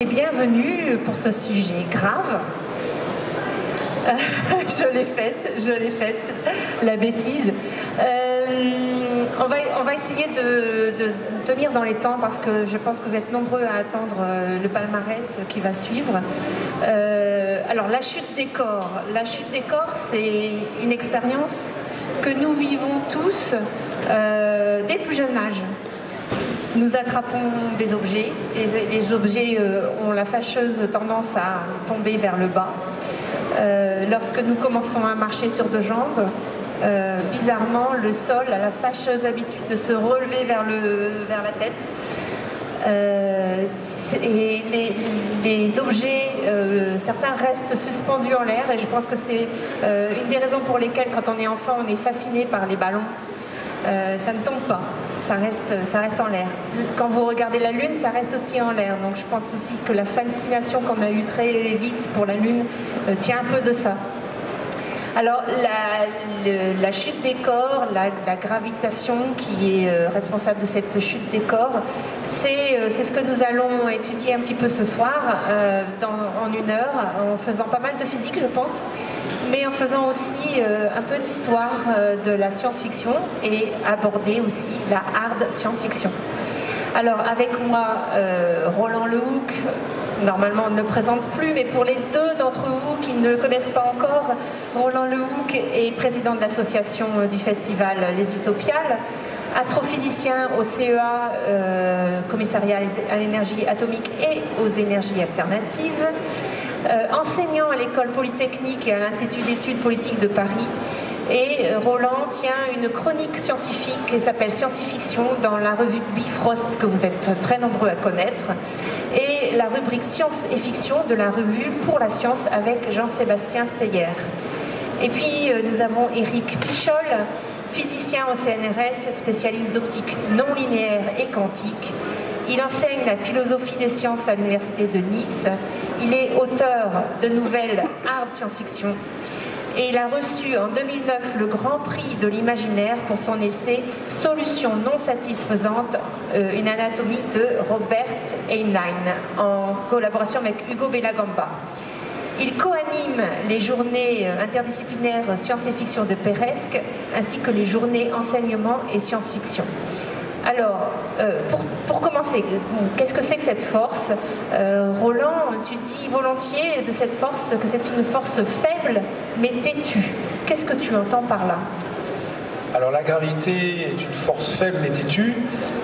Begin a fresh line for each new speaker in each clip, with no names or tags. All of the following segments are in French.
Bienvenue pour ce sujet grave. Je l'ai faite, la bêtise. On va essayer de tenir dans les temps parce que je pense que vous êtes nombreux à attendre le palmarès qui va suivre. Alors, la chute des corps. La chute des corps, c'est une expérience que nous vivons tous dès le plus jeune âge. Nous attrapons des objets, et les objets ont la fâcheuse tendance à tomber vers le bas. Lorsque nous commençons à marcher sur deux jambes, bizarrement, le sol a la fâcheuse habitude de se relever vers la tête. Et les objets, certains restent suspendus en l'air, et je pense que c'est une des raisons pour lesquelles, quand on est enfant, on est fasciné par les ballons. Ça ne tombe pas. Ça reste en l'air. Quand vous regardez la Lune, ça reste aussi en l'air. Donc je pense aussi que la fascination qu'on a eue très vite pour la Lune tient un peu de ça. Alors la chute des corps, la gravitation qui est responsable de cette chute des corps, c'est ce que nous allons étudier un petit peu ce soir en une heure, en faisant pas mal de physique, je pense, mais en faisant aussi un peu d'histoire de la science-fiction et aborder aussi la hard science-fiction. Alors avec moi, Roland Lehoucq, normalement on ne le présente plus, mais pour les deux d'entre vous qui ne le connaissent pas encore, Roland Lehoucq est président de l'association du festival Les Utopiales, astrophysicien au CEA, commissariat à l'énergie atomique et aux énergies alternatives, enseignant à l'école polytechnique et à l'Institut d'études politiques de Paris. Et Roland tient une chronique scientifique qui s'appelle Scientifiction dans la revue Bifrost, que vous êtes très nombreux à connaître, et la rubrique Science et Fiction de la revue Pour la Science avec Jean-Sébastien Steyer. Et puis nous avons Éric Pichol, physicien au CNRS, spécialiste d'optique non linéaire et quantique. Il enseigne la philosophie des sciences à l'université de Nice. Il est auteur de nouvelles hard science-fiction. Et il a reçu en 2009 le Grand Prix de l'imaginaire pour son essai « Solutions non satisfaisantes, une anatomie de Robert Heinlein » en collaboration avec Hugo Bellagamba. Il co-anime les journées interdisciplinaires sciences et fiction de Peiresc ainsi que les journées enseignement et science-fiction. Alors, pour commencer, qu'est-ce que c'est que cette force? Roland, tu dis volontiers de cette force que c'est une force faible mais têtue. Qu'est-ce que tu entends par là?
Alors la gravité est une force faible mais têtue.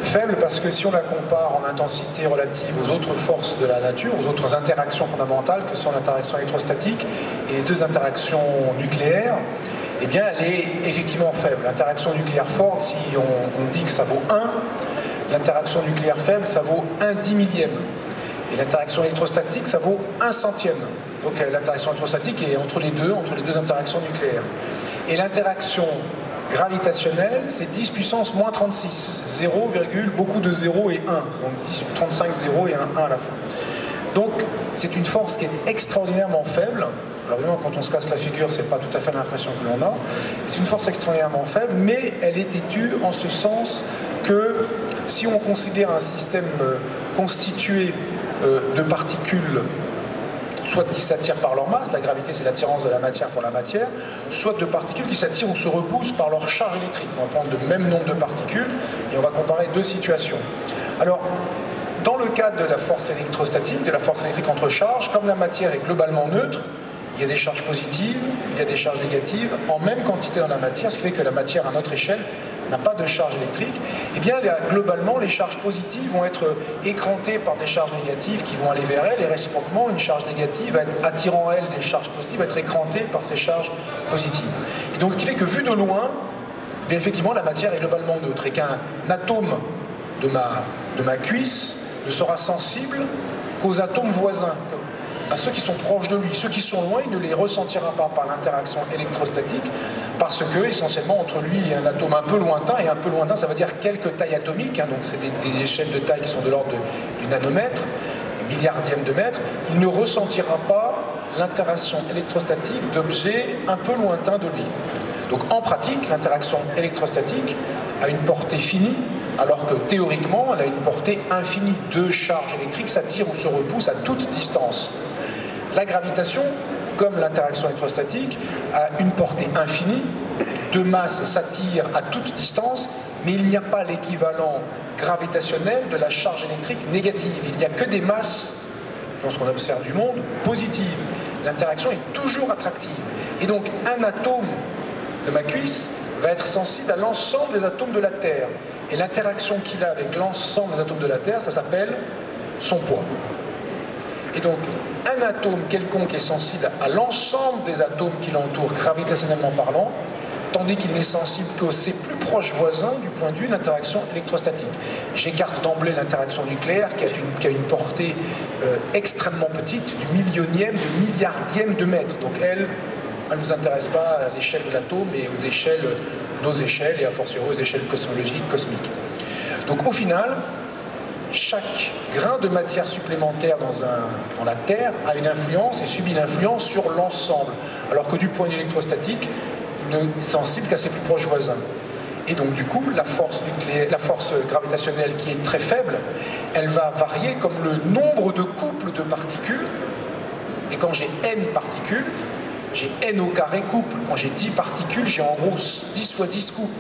Faible parce que si on la compare en intensité relative aux autres forces de la nature, aux autres interactions fondamentales que sont l'interaction électrostatique et les deux interactions nucléaires, eh bien, elle est effectivement faible. L'interaction nucléaire forte, si on dit que ça vaut 1, l'interaction nucléaire faible, ça vaut 1/10 000e. Et l'interaction électrostatique, ça vaut 1/100e. Donc l'interaction électrostatique est entre les deux interactions nucléaires. Et l'interaction gravitationnelle, c'est 10 puissance moins 36. 0, beaucoup de 0 et 1. Donc 35 0 et un 1 à la fin. Donc c'est une force qui est extraordinairement faible. Alors évidemment, quand on se casse la figure, c'est pas tout à fait l'impression que l'on a. C'est une force extraordinairement faible, mais elle est têtue en ce sens que si on considère un système constitué de particules, soit qui s'attirent par leur masse, la gravité c'est l'attirance de la matière pour la matière, soit de particules qui s'attirent ou se repoussent par leur charge électrique. On va prendre le même nombre de particules et on va comparer deux situations. Alors, dans le cas de la force électrostatique, de la force électrique entre charges, comme la matière est globalement neutre, il y a des charges positives, il y a des charges négatives, en même quantité dans la matière, ce qui fait que la matière à notre échelle n'a pas de charge électrique. Et bien globalement, les charges positives vont être écrantées par des charges négatives qui vont aller vers elles, et réciproquement, une charge négative va être attirant elle les charges positives, va être écrantée par ces charges positives. Et donc, ce qui fait que vu de loin, bien effectivement, la matière est globalement neutre, et qu'un atome de ma cuisse ne sera sensible qu'aux atomes voisins, à ceux qui sont proches de lui. Ceux qui sont loin, il ne les ressentira pas par l'interaction électrostatique, parce que, essentiellement, entre lui et un atome un peu lointain, et un peu lointain, ça veut dire quelques tailles atomiques, hein, donc c'est des échelles de taille qui sont de l'ordre du nanomètre, milliardième de mètre, il ne ressentira pas l'interaction électrostatique d'objets un peu lointains de lui. Donc en pratique, l'interaction électrostatique a une portée finie, alors que théoriquement, elle a une portée infinie. Deux charges électriques s'attirent ou se repoussent à toute distance. La gravitation, comme l'interaction électrostatique, a une portée infinie. Deux masses s'attirent à toute distance, mais il n'y a pas l'équivalent gravitationnel de la charge électrique négative. Il n'y a que des masses, dans ce qu'on observe du monde, positives. L'interaction est toujours attractive. Et donc, un atome de ma cuisse va être sensible à l'ensemble des atomes de la Terre. Et l'interaction qu'il a avec l'ensemble des atomes de la Terre, ça s'appelle son poids. Et donc, un atome quelconque est sensible à l'ensemble des atomes qui l'entourent, gravitationnellement parlant, tandis qu'il n'est sensible qu'aux ses plus proches voisins du point de vue d'interaction électrostatique. J'écarte d'emblée l'interaction nucléaire qui a une portée extrêmement petite, du millionième, du milliardième de mètre. Donc elle ne nous intéresse pas à l'échelle de l'atome, mais aux échelles, nos échelles, et a fortiori aux échelles cosmologiques, cosmiques. Donc au final, chaque grain de matière supplémentaire dans la Terre a une influence et subit une influence sur l'ensemble, alors que du point de vue électrostatique, il n'est sensible qu'à ses plus proches voisins. Et donc du coup, la force gravitationnelle qui est très faible, elle va varier comme le nombre de couples de particules. Et quand j'ai n particules, j'ai n au carré couple. Quand j'ai 10 particules, j'ai en gros 10 fois 10 couples.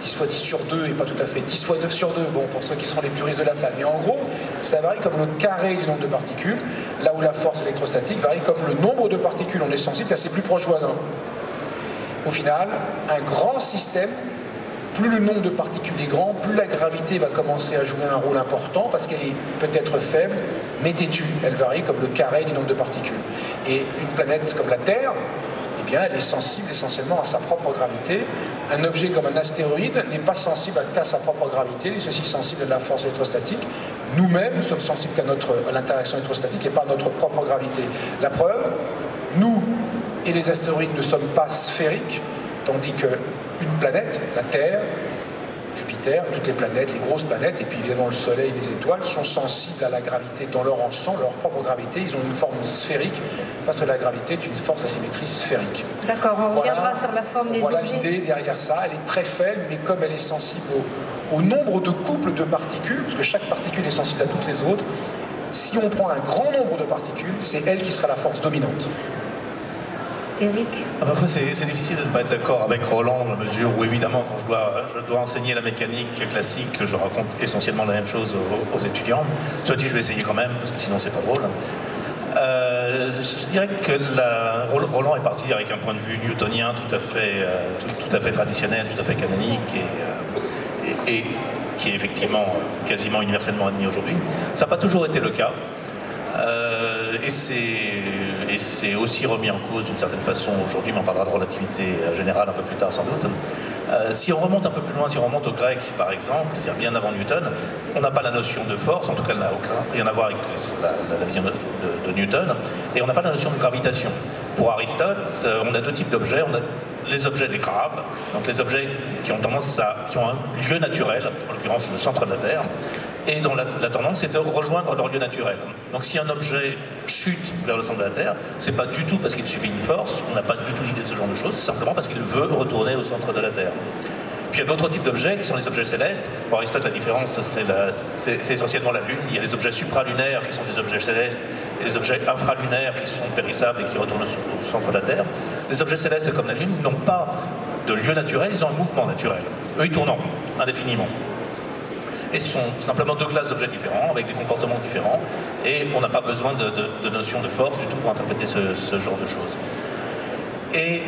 10 fois 10 sur 2, et pas tout à fait 10 fois 9 sur 2, bon, pour ceux qui seront les puristes de la salle. Mais en gros, ça varie comme le carré du nombre de particules, là où la force électrostatique varie comme le nombre de particules. On est sensible à ses plus proches voisins. Au final, un grand système, plus le nombre de particules est grand, plus la gravité va commencer à jouer un rôle important, parce qu'elle est peut-être faible, mais têtue. Elle varie comme le carré du nombre de particules. Et une planète comme la Terre, eh bien, elle est sensible essentiellement à sa propre gravité. Un objet comme un astéroïde n'est pas sensible qu'à sa propre gravité, il est aussi sensible à la force électrostatique. Nous-mêmes, nous sommes sensibles à l'interaction électrostatique et pas à notre propre gravité. La preuve, nous et les astéroïdes ne sommes pas sphériques, tandis qu'une planète, la Terre, Jupiter, toutes les planètes, les grosses planètes, et puis évidemment le Soleil, les étoiles, sont sensibles à la gravité dans leur ensemble, leur propre gravité. Ils ont une forme sphérique, parce que la gravité est une force à symétrie sphérique.
D'accord, on reviendra sur la forme des objets.
Voilà l'idée derrière ça. Elle est très faible, mais comme elle est sensible au nombre de couples de particules, parce que chaque particule est sensible à toutes les autres, si on prend un grand nombre de particules, c'est elle qui sera la force dominante.
Éric?
Parfois, c'est difficile de ne pas être d'accord avec Roland, dans la mesure où, évidemment, quand je dois enseigner la mécanique classique, je raconte essentiellement la même chose aux étudiants. Soit dit, je vais essayer quand même, parce que sinon, c'est pas drôle. Je dirais que Roland est parti avec un point de vue newtonien tout à fait traditionnel, tout à fait canonique, et qui est effectivement quasiment universellement admis aujourd'hui. Ça n'a pas toujours été le cas. Et c'est aussi remis en cause d'une certaine façon aujourd'hui, mais on parlera de relativité générale un peu plus tard sans doute. Si on remonte un peu plus loin, si on remonte au grec par exemple, c'est-à-dire bien avant Newton, on n'a pas la notion de force, en tout cas elle n'a rien à voir avec la vision de Newton, et on n'a pas la notion de gravitation. Pour Aristote, on a deux types d'objets. On a les objets des graves, donc les objets qui ont un lieu naturel, en l'occurrence le centre de la Terre, et dont la tendance est de rejoindre leur lieu naturel. Donc si un objet chute vers le centre de la Terre, c'est pas du tout parce qu'il subit une force, on n'a pas du tout l'idée de ce genre de choses, c'est simplement parce qu'il veut retourner au centre de la Terre. Puis il y a d'autres types d'objets qui sont les objets célestes. Pour Aristote, la différence, c'est essentiellement la Lune. Il y a les objets supralunaires qui sont des objets célestes, et les objets infralunaires qui sont périssables et qui retournent au centre de la Terre. Les objets célestes, comme la Lune, n'ont pas de lieu naturel, ils ont un mouvement naturel. Eux, ils tournent indéfiniment. Et ce sont simplement deux classes d'objets différents, avec des comportements différents, et on n'a pas besoin de notion de force du tout pour interpréter ce genre de choses. Et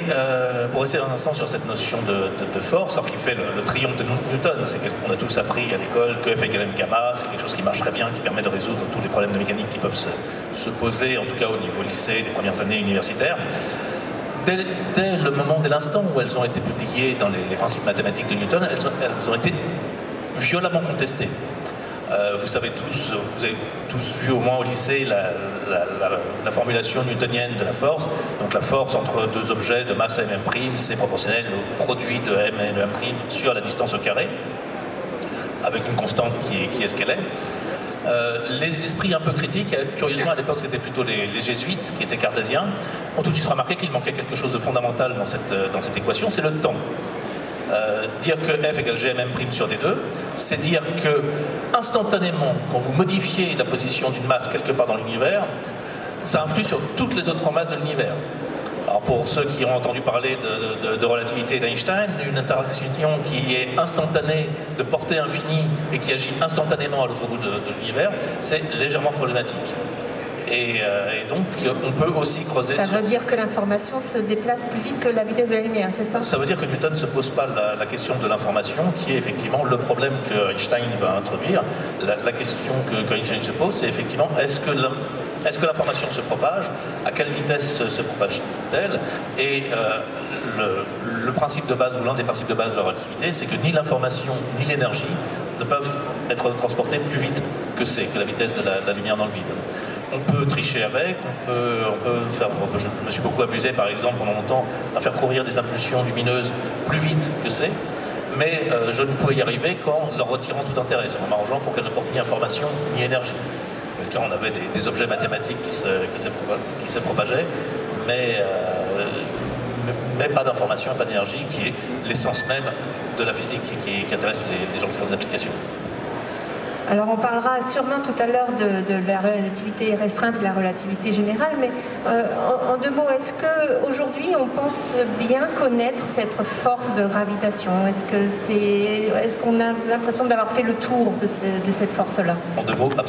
pour rester un instant sur cette notion de force, alors qui fait le triomphe de Newton, c'est qu'on a tous appris à l'école que F égale m gamma, c'est quelque chose qui marche très bien, qui permet de résoudre tous les problèmes de mécanique qui peuvent se poser, en tout cas au niveau lycée, des premières années universitaires. Dès l'instant où elles ont été publiées dans les principes mathématiques de Newton, elles ont été violemment contestées. Vous avez tous vu au moins au lycée la formulation newtonienne de la force. Donc la force entre deux objets de masse m', c'est proportionnel au produit de m et de m' sur la distance au carré, avec une constante qui est ce qu'elle est. Les esprits un peu critiques, curieusement à l'époque c'était plutôt les jésuites qui étaient cartésiens, ont tout de suite remarqué qu'il manquait quelque chose de fondamental dans cette équation, c'est le temps. Dire que F égale Gmm' sur D2, c'est dire que instantanément, quand vous modifiez la position d'une masse quelque part dans l'univers, ça influe sur toutes les autres masses de l'univers. Alors pour ceux qui ont entendu parler de relativité d'Einstein, une interaction qui est instantanée, de portée infinie et qui agit instantanément à l'autre bout de l'univers, c'est légèrement problématique. Et donc on peut aussi creuser...
Ça veut dire que l'information se déplace plus vite que la vitesse de la lumière, c'est ça?
Ça veut dire que Newton ne se pose pas la question de l'information, qui est effectivement le problème que Einstein va introduire. La question que Einstein se pose, c'est effectivement est-ce que l'information se propage? À quelle vitesse se propage-t-elle? Et le principe de base, ou l'un des principes de base de la relativité, c'est que ni l'information ni l'énergie ne peuvent être transportées plus vite que la vitesse de la lumière dans le vide. On peut tricher avec, on peut faire... Je me suis beaucoup amusé, par exemple, pendant longtemps, à faire courir des impulsions lumineuses plus vite que mais je ne pouvais y arriver qu'en leur retirant tout intérêt, en m'arrangeant pour qu'elles ne portent ni information ni énergie. Quand on avait des objets mathématiques qui se propageaient, mais pas d'information, pas d'énergie, qui est l'essence même de la physique qui intéresse les gens qui font des applications.
Alors on parlera sûrement tout à l'heure de la relativité restreinte et la relativité générale, mais en deux mots, est-ce qu'aujourd'hui on pense bien connaître cette force de gravitation? Est-ce qu'on a l'impression d'avoir fait le tour de cette force-là?
En deux mots, absolument.